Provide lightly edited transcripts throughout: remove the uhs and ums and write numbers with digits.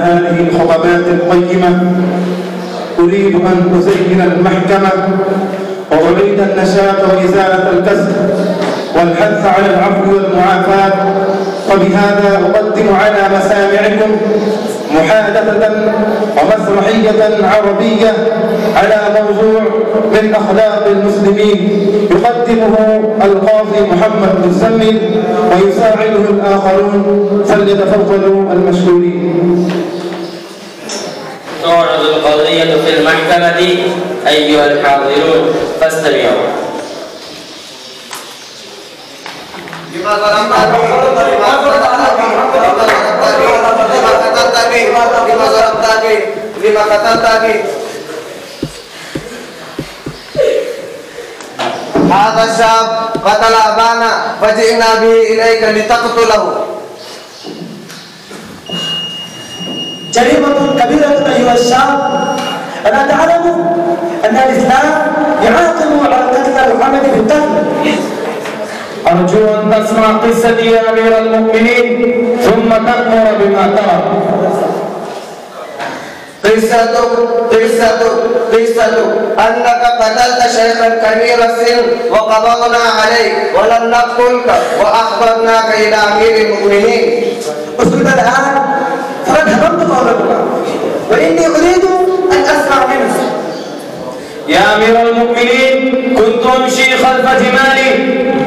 هذه الخطبات القيمة أريد أن أزين المحكمة وأريد النشاط وإزالة الكسر والحث على العفو والمعافاة، وبهذا أقدم على مسامعكم محادثة ومسرحية عربية على موضوع من أخلاق المسلمين يقدمه القاضي محمد مسلم ويساعده الآخرون، فليتفضلوا المشكورين. تعرض القضية في المحكمة أيها الحاضرون فاستمعوا. هذا الشاب قتل أبانا فجئنا به إليك لتقتله. جريمة كبيرة أيها الشاب، ألا تعلم أن الإسلام يعاقب على قتل العمد بالقتل؟ أرجو أن تسمع قصتي يا أمير المؤمنين ثم تأمر بما ترى. قصة أنك قتلت شيخا كبير السن وقبضنا عليك ولم نقتلك وأخبرناك إلى أمير المؤمنين. اسكت الآن فقد هضمت قولك وإني أريد أن أسمع منك. يا أمير المؤمنين، كنت أمشي خلف جمالي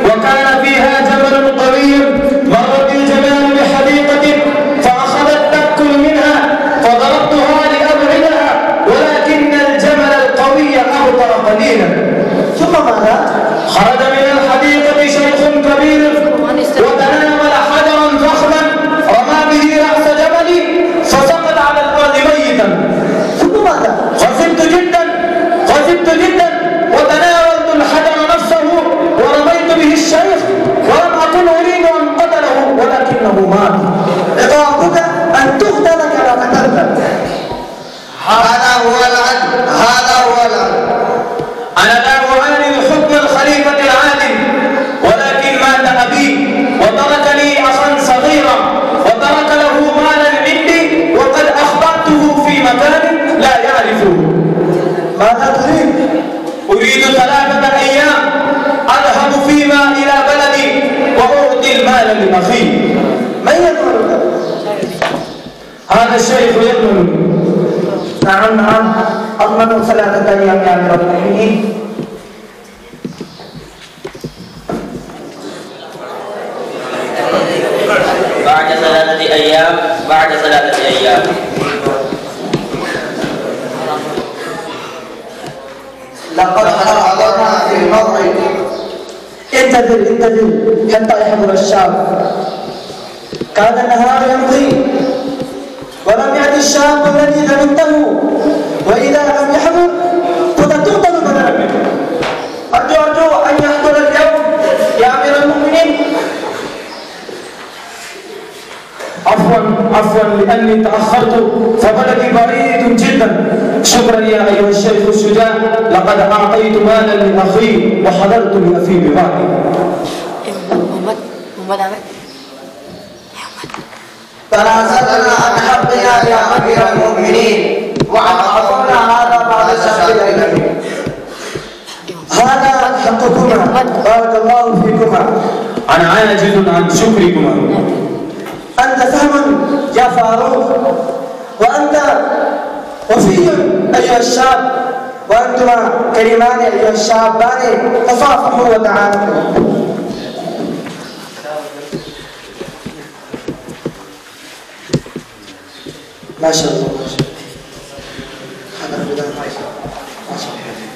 وكان فيها جبل طويل، مر بالجمال بحديقة فأخذت تأكل منها فضربتها لأبعدها، ولكن الجمل القوي أبطأ قليلا. ثم ماذا؟ خرج من الحديقة شيخ كبير وتناول حجرا ضخما رمى به رأس جبلي فسقط على الأرض ميتا. ثم ماذا؟ خفت جدا وتناولت الحجر نفسه ورميت به الشيخ ولم أكن أريد أن قتله ولكنه مات. عقابك أن تقتل كما قتلت. هذا هو العدل. أنا لا أعاني حكم الخليفة العادل، ولكن مات أبي وترك لي أخا صغيرا وترك له مالا عندي وقد أخبرته في مكان لا يعرفه. ماذا تريد؟ أريد 3 أيام أذهب فيما إلى بلدي وأعطي المال لأخي. من يضمنك؟ هذا الشيخ يضمنني. نعم أضمن 3 أيام يا أمير المؤمنين. بعد 3 أيام لقد حضرنا في الموعد. انتظر حتى يحضر الشاب. كان النهار يمضي ولم يأتي الشاب الذي ذممته، وإذا لم يحضر فتقتل بدلا منه. أرجو أن يحضر اليوم يا أمير المؤمنين. عفوا لأني تأخرت فبلدي بعيد جدا. شكرا يا أيها الشيخ الشجاع، لقد أعطيت مالا لأخي وحضرت لأخي ببعضي. تنازلنا عن حقنا يا أمير المؤمنين وعرفنا هذا بعد شهر الأيام. هذا حقكما، بارك الله فيكما. أنا عاجز عن شكركما. أنت سهم يا فاروق، وأنت وفي أيها الشاب، وأنتما كريمان أيها الشابان، تصافحوا وتعانقوا. ما شاء الله. هذا ما شاء الله.